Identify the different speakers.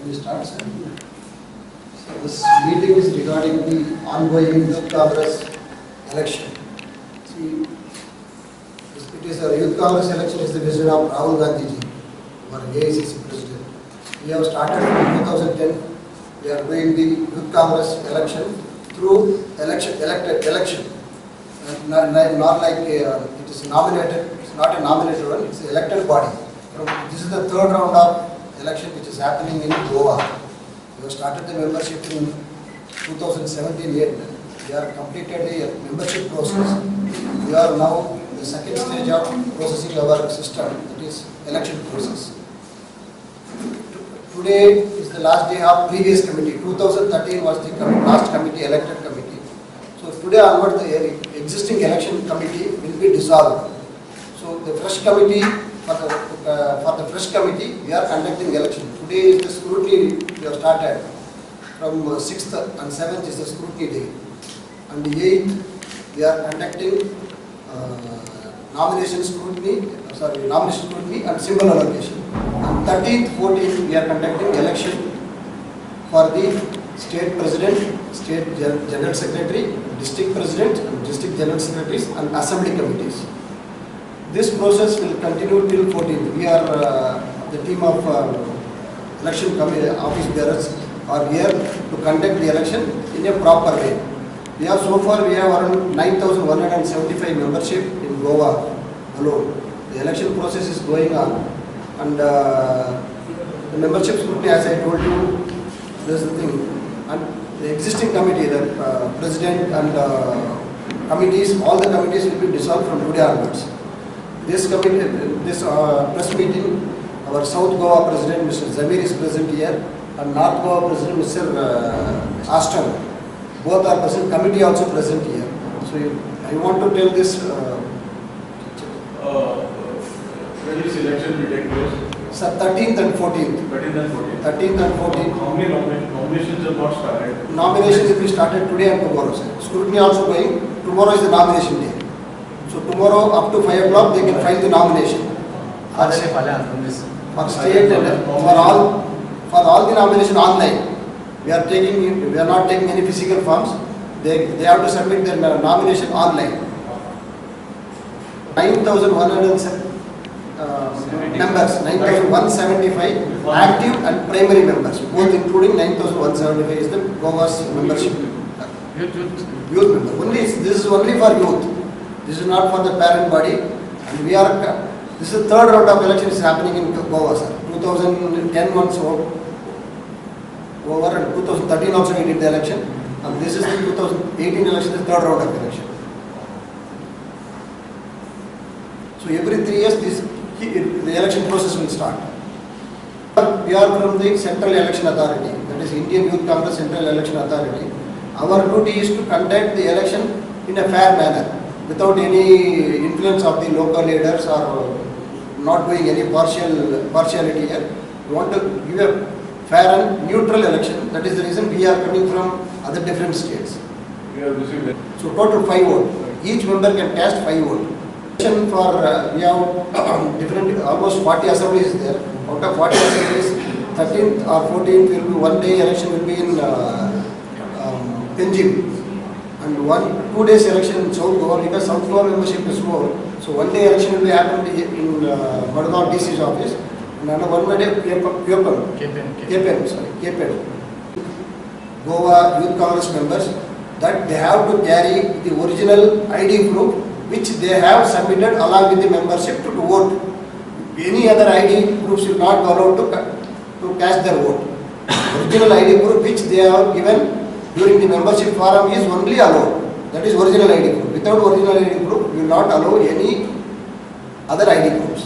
Speaker 1: Can we start, sir? So this meeting is regarding the ongoing Youth Congress election. See, it is a Youth Congress election is the vision of Rahul Gandhi ji, our AICC president. We have started in 2010. We are doing the Youth Congress election through elected election. Not like it is nominated. It's not a nominated one. It's an elected body. This is the third round of election which is happening in Goa. We have started the membership in 2017 yet. We are completed the membership process. We are now in the second stage of processing our system, that is election process. Today is the last day of previous committee. 2013 was the last committee, elected committee. So today onward the existing election committee will be dissolved. So the fresh committee, for the fresh committee, we are conducting election. Today is the scrutiny we have started. From 6th and 7th is the scrutiny day. And the 8th we are conducting nomination scrutiny and symbol allocation. And 13th, 14th we are conducting election for the state president, state general secretary, district president, and district general secretaries and assembly committees. This process will continue till 14th. We are the team of election office bearers are here to conduct the election in a proper way. We have so far around 9,175 membership in Goa alone. The election process is going on, and the membership scrutiny, as I told you, this is the thing. And the existing committee, the president and committees, all the committees will be dissolved from today onwards. This committee, this press meeting, our South Goa President Mr. Zamir is present here, and North Goa President Mr. Ashton. Both are present. Committee also present here. So I want to tell this.
Speaker 2: When this election will take place?
Speaker 1: Sir, 13th and 14th.
Speaker 2: 13th and 14th.
Speaker 1: 13th and 14th.
Speaker 2: How many nominations have not started?
Speaker 1: Nominations will be started today and tomorrow, sir. Scrutiny also going. Tomorrow is the nomination day. So tomorrow up to 5 o'clock they can file the nomination. For state and for all the nomination online. We are not taking any physical forms. They have to submit their nomination online. 9,107 members, 9,175 active and primary members, both including 9,175 is the Goa's membership. Youth member. This is only for youth. This is not for the parent body. And this is the third round of election is happening in Goa, sir. 2010 once over, and 2013 also we did the election. And this is the 2018 election, the third round of election. So every 3 years the election process will start. We are from the Central Election Authority, that is Indian Youth Congress Central Election Authority. Our duty is to conduct the election in a fair manner, without any influence of the local leaders or not doing any partiality here. We want to give a fair and neutral election. That is the reason we are coming from other different states. So total 5 votes. Each member can cast 5 votes. We have different, almost 40 assemblies there. Out of 40 assemblies, 13th or 14th will be 1 day election will be in Penjim, and 2 days election in South Goa, because South Goa membership is more. So 1 day election will be happened in Madgaon DC's office, and another 1 day KPN. Goa Youth Congress members, that they have to carry the original ID proof which they have submitted along with the membership to vote. Any other ID proofs will not be allowed to cast their vote. Original ID proof which they have given during the membership forum is only allowed. That is original ID proof. Without original ID proof, we will not allow any other ID proofs.